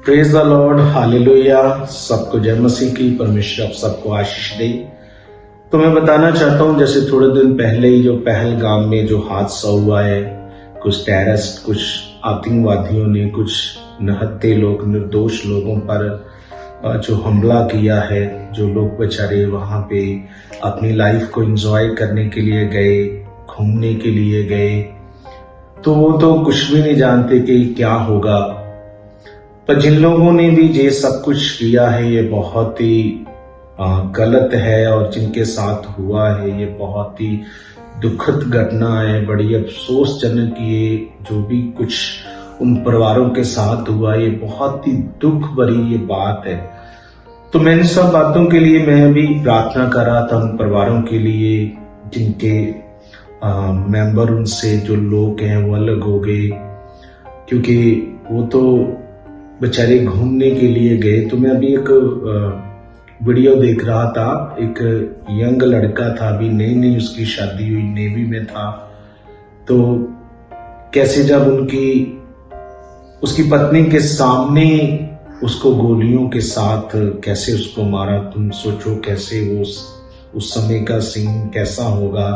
Praise the Lord, hallelujah. सबको जय मसीह की। परमेश्वर आप सबको आशीष दे। तो मैं बताना चाहता हूँ, जैसे थोड़े दिन पहले ही जो पहलगाम में जो हादसा हुआ है, कुछ टेररिस्ट, कुछ आतंकवादियों ने, कुछ निहत्थे लोग, निर्दोष लोगों पर जो हमला किया है, जो लोग बेचारे वहाँ पे अपनी लाइफ को एंजॉय करने के लिए गए, घूमने के लिए गए, तो वो तो कुछ भी नहीं जानते कि क्या होगा। पर जिन लोगों ने भी ये सब कुछ किया है, ये बहुत ही गलत है, और जिनके साथ हुआ है ये बहुत ही दुखद घटना है। बड़ी अफसोसजनक ये जो भी कुछ उन परिवारों के साथ हुआ, ये बहुत ही दुख भरी ये बात है। तो मैं इन सब बातों के लिए मैं भी प्रार्थना कर रहा था, उन परिवारों के लिए जिनके मेंबर, उनसे जो लोग हैं वो अलग हो गए, क्योंकि वो तो बेचारे घूमने के लिए गए। तो मैं अभी एक वीडियो देख रहा था, एक यंग लड़का था, अभी नई नई उसकी शादी हुई, नेवी में था। तो कैसे जब उसकी पत्नी के सामने उसको गोलियों के साथ कैसे उसको मारा, तुम सोचो कैसे वो उस समय का सीन कैसा होगा।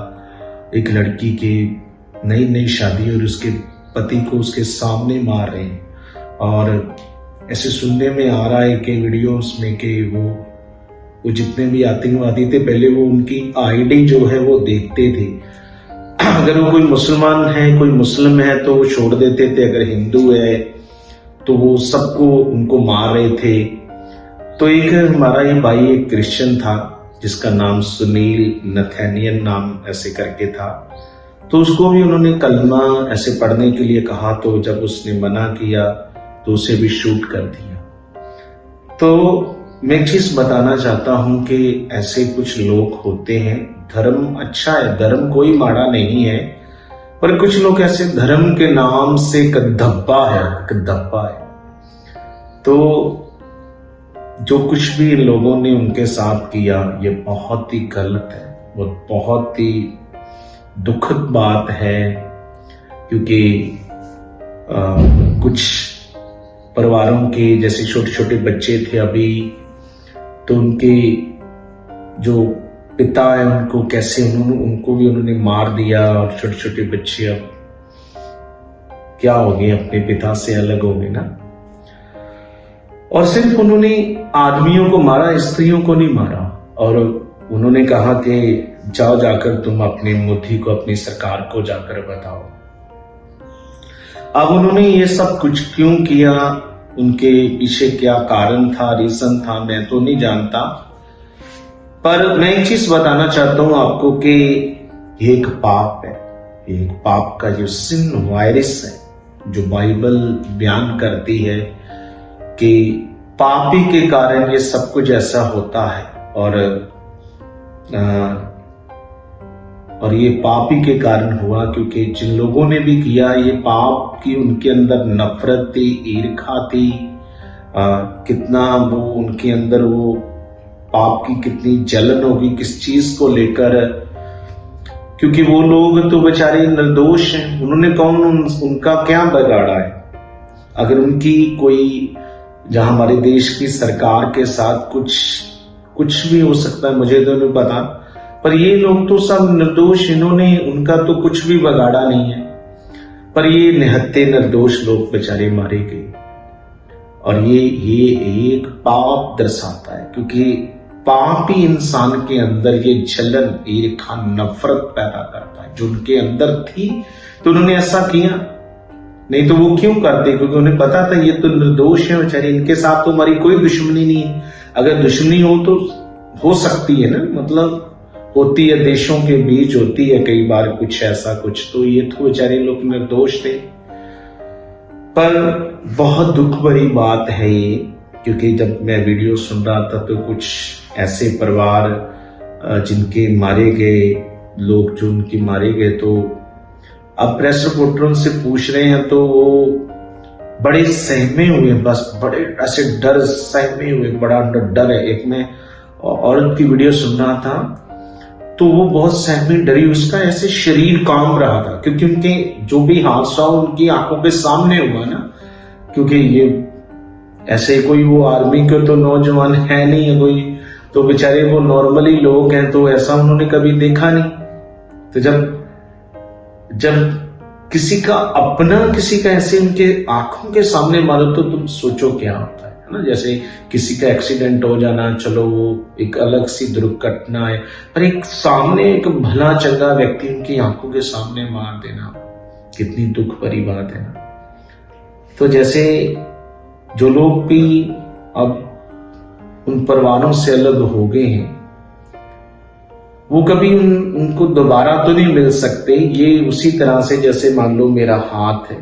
एक लड़की की नई नई शादी और उसके पति को उसके सामने मार रहे हैं, और ऐसे सुनने में आ रहा है कि वीडियोस में कि वो जितने भी आतंकवादी थे, पहले वो उनकी आईडी जो है वो देखते थे। अगर वो कोई मुसलमान है, कोई मुस्लिम है तो वो छोड़ देते थे, अगर हिंदू है तो वो सबको उनको मार रहे थे। तो एक हमारा ये भाई एक क्रिश्चियन था, जिसका नाम सुनील नथैनियल नाम ऐसे करके था। तो उसको भी उन्होंने कलमा ऐसे पढ़ने के लिए कहा, तो जब उसने मना किया तो उसे भी शूट कर दिया। तो मैं एक चीज बताना चाहता हूं कि ऐसे कुछ लोग होते हैं। धर्म अच्छा है, धर्म कोई माड़ा नहीं है, पर कुछ लोग ऐसे धर्म के नाम से कद्दब्बा है। तो जो कुछ भी लोगों ने उनके साथ किया, ये बहुत ही गलत है, वो बहुत ही दुखद बात है। क्योंकि कुछ परिवारों के जैसे छोटे छोटे बच्चे थे अभी, तो उनके जो पिता है उनको कैसे उनको भी उन्होंने मार दिया, और छोटे छोटे बच्चे अब क्या हो गए, अपने पिता से अलग हो गए ना। और सिर्फ उन्होंने आदमियों को मारा, स्त्रियों को नहीं मारा। और उन्होंने कहा कि जाओ, जाकर तुम अपने मोदी को, अपनी सरकार को जाकर बताओ। अब उन्होंने ये सब कुछ क्यों किया, उनके पीछे क्या कारण था, रीजन था, मैं तो नहीं जानता। पर मैं एक चीज बताना चाहता हूं आपको कि ये एक पाप है, एक पाप का जो सिन वायरस है, जो बाइबल बयान करती है कि पापी के कारण ये सब कुछ ऐसा होता है। और ये पापी के कारण हुआ, क्योंकि जिन लोगों ने भी किया ये पाप की, उनके अंदर नफरत थी, ईर्खा थी, कितना वो उनके अंदर वो पाप की कितनी जलन होगी, किस चीज को लेकर। क्योंकि वो लोग तो बेचारे निर्दोष हैं, उन्होंने कौन उनका क्या बिगाड़ा है। अगर उनकी कोई, जहां हमारे देश की सरकार के साथ कुछ भी हो सकता है, मुझे तो नहीं पता, पर ये लोग तो सब निर्दोष, इन्होंने उनका तो कुछ भी बिगाड़ा नहीं है, पर ये निहत्थे निर्दोष लोग बेचारे मारे गए। और ये एक पाप दर्शाता है, क्योंकि पाप ही इंसान के अंदर ये जलन, ईर्खा, नफरत पैदा करता है, जो उनके अंदर थी तो उन्होंने ऐसा किया। नहीं तो वो क्यों करते, क्योंकि उन्हें पता था ये तो निर्दोष है बेचारे, इनके साथ तो हमारी कोई दुश्मनी नहीं है। अगर दुश्मनी हो तो हो सकती है ना, मतलब होती है, देशों के बीच होती है कई बार कुछ ऐसा कुछ। तो ये तो बेचारे लोग निर्दोष थे। पर बहुत दुख भरी बात है ये, क्योंकि जब मैं वीडियो सुन रहा था तो कुछ ऐसे परिवार जिनके मारे गए लोग, जो उनके मारे गए, तो अब प्रेस रिपोर्टरों से पूछ रहे हैं तो वो बड़े सहमे हुए, बस बड़े ऐसे डर सहमे हुए, बड़ा डर है। एक मैं औरत की वीडियो सुन रहा था तो वो बहुत सहमी डरी, उसका ऐसे शरीर कांप रहा था, क्योंकि उनके जो भी हादसा उनकी आंखों के सामने हुआ ना। क्योंकि ये ऐसे कोई वो आर्मी के तो नौजवान है नहीं है कोई, तो बेचारे वो नॉर्मली लोग हैं, तो ऐसा उन्होंने कभी देखा नहीं। तो जब किसी का अपना किसी का ऐसे उनके आंखों के सामने मारो तो तुम सोचो क्या होता है ना। जैसे किसी का एक्सीडेंट हो जाना, चलो वो एक अलग सी दुर्घटना है, पर एक सामने एक भला चंगा व्यक्ति उनकी आंखों के सामने मार देना, कितनी दुख भरी बात है ना। तो जैसे जो लोग भी अब उन परिवारों से अलग हो गए हैं, वो कभी उनको दोबारा तो नहीं मिल सकते। ये उसी तरह से जैसे मान लो मेरा हाथ है,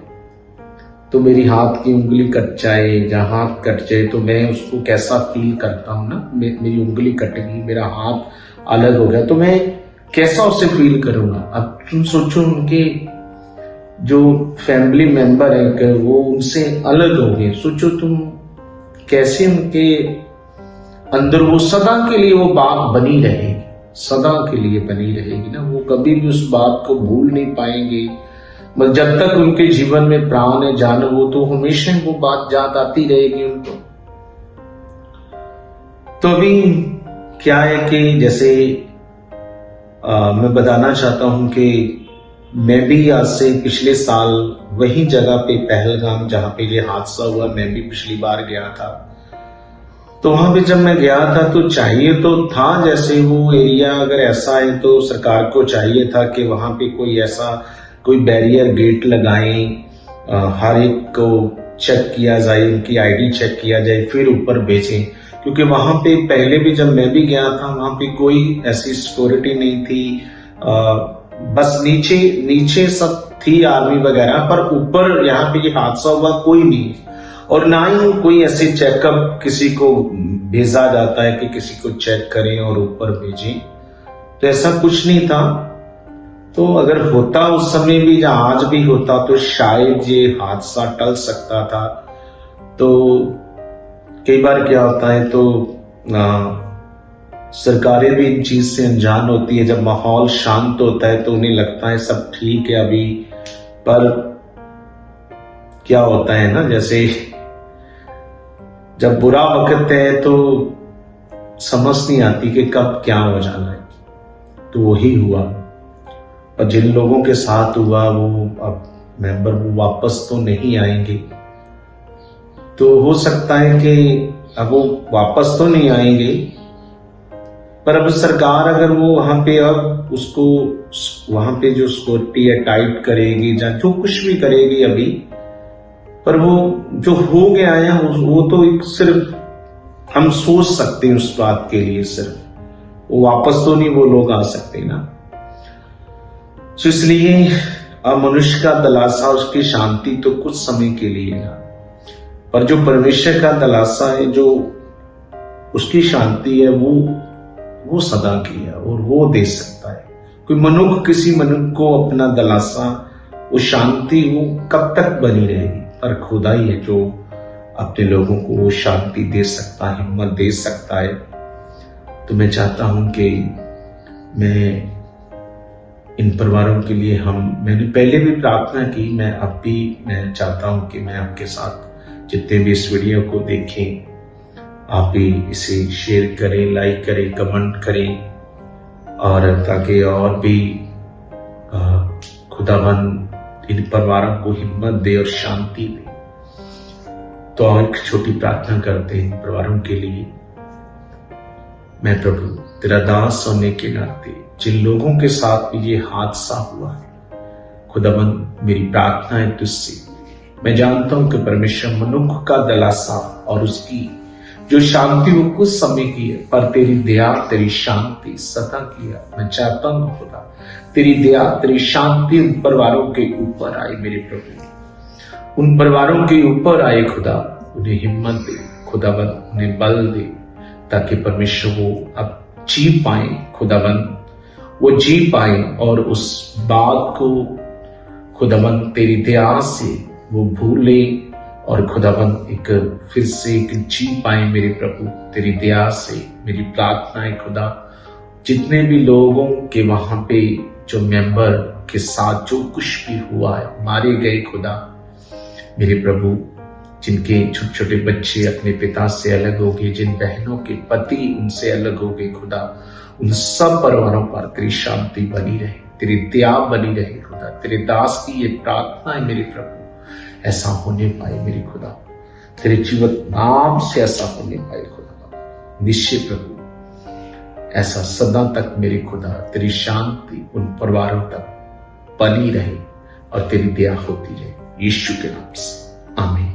तो मेरी हाथ की उंगली कट जाए या हाथ कट जाए तो मैं उसको कैसा फील करता हूं ना। मेरी उंगली कट गई, मेरा हाथ अलग हो गया, तो मैं कैसा उसे फील करूंगा। अब तुम सोचो उनके जो फैमिली मेंबर है वो उनसे अलग हो गए, सोचो तुम कैसे उनके अंदर वो सदा के लिए वो बात बनी रहेगी, सदा के लिए बनी रहेगी ना। वो कभी भी उस बात को भूल नहीं पाएंगे। बस जब तक उनके जीवन में प्राण है, जान, वो तो हमेशा वो बात याद आती रहेगी उनको। तो अभी क्या है कि जैसे मैं बताना चाहता हूं कि मैं भी आज से पिछले साल वही जगह पे पहलगाम जहां पे ये हादसा हुआ, मैं भी पिछली बार गया था। तो वहां पे जब मैं गया था तो चाहिए तो था, जैसे वो एरिया अगर ऐसा है तो सरकार को चाहिए था कि वहां पे कोई ऐसा कोई बैरियर गेट लगाएं, हर एक को चेक किया जाए, उनकी आईडी चेक किया जाए, फिर ऊपर भेजें। क्योंकि वहां पे पहले भी जब मैं भी गया था वहां पे कोई ऐसी सिक्योरिटी नहीं थी, बस नीचे सब थी आर्मी वगैरह, पर ऊपर यहाँ पे ये हादसा हुआ कोई नहीं, और ना ही कोई ऐसे चेकअप किसी को भेजा जाता है कि किसी को चेक करें और ऊपर भेजें, तो ऐसा कुछ नहीं था। तो अगर होता उस समय भी या आज भी होता तो शायद ये हादसा टल सकता था। तो कई बार क्या होता है तो सरकारें भी इन चीज से अनजान होती है। जब माहौल शांत होता है तो उन्हें लगता है सब ठीक है अभी, पर क्या होता है ना, जैसे जब बुरा वक्त है तो समझ नहीं आती कि कब क्या हो जाना है। तो वही हुआ, और जिन लोगों के साथ हुआ वो अब मेंबर वो वापस तो नहीं आएंगे। तो हो सकता है कि अब वो वापस तो नहीं आएंगे, पर अब सरकार अगर वो वहां पे अब उसको वहां पे जो सिक्योरिटी है टाइट करेगी या जो कुछ भी करेगी अभी, पर वो जो हो गया है वो तो एक सिर्फ हम सोच सकते हैं उस बात के लिए, सिर्फ वो वापस तो नहीं वो लोग आ सकते ना। तो इसलिए अब मनुष्य का दिलासा, उसकी शांति तो कुछ समय के लिए है, पर जो परमेश्वर का दिलासा है, जो उसकी शांति है, वो सदा की है और वो दे सकता है। कोई मनुष्य किसी मनुष्य को अपना दिलासा, वो शांति वो कब तक बनी रहेगी, पर खुदा ही है जो अपने लोगों को वो शांति दे सकता है, हिम्मत दे सकता है। तो मैं चाहता हूं कि मैं इन परिवारों के लिए मैंने पहले भी प्रार्थना की, मैं चाहता हूं कि मैं आपके साथ जितने भी इस वीडियो को देखें, आप भी इसे शेयर करें, लाइक करें, कमेंट करें, और ताकि और भी खुदावन इन परिवारों को हिम्मत दे और शांति दे। तो और एक छोटी प्रार्थना करते हैं परिवारों के लिए। मैं प्रभु तेरा दास होने के नाते जिन लोगों के साथ भी ये हादसा हुआ है, खुदावन मेरी प्रार्थना है तुझसे, मैं जानता हूं कि परमेश्वर मनुष्य का दिलासा और उसकी जो शांति वो कुछ समय की है, पर तेरी दया तेरी शांति सदा की है। मैं चाहता हूं खुदा तेरी दया तेरी शांति उन परिवारों के ऊपर आए मेरे प्रभु, उन परिवारों के ऊपर आए खुदा, उन्हें हिम्मत दे खुदावन, उन्हें बल दे, ताकि परमेश्वर वो अब जी पाए खुदावन, वो जी पाए और उस बात को खुदावन तेरी दया से वो भूले और खुदावन एक फिर से एक जी पाए मेरे प्रभु तेरी दया से। मेरी प्रार्थना है खुदा, जितने भी लोगों के वहां पे जो मेंबर के साथ जो कुछ भी हुआ है, मारे गए खुदा मेरे प्रभु, जिनके छोटे छोटे बच्चे अपने पिता से अलग हो गए, जिन बहनों के पति उनसे अलग हो गए खुदा, उन सब परिवारों पर तेरी शांति बनी रहे, तेरी दया बनी रहे खुदा। तेरे दास की ये प्रार्थना है मेरे प्रभु, ऐसा होने पाए मेरे खुदा, तेरे जीवित नाम से ऐसा होने पाए खुदा। निश्चय प्रभु ऐसा सदा तक मेरे खुदा तेरी शांति उन परिवारों तक बनी रहे और तेरी दया होती रहे, यीशु के नाम से आमीन।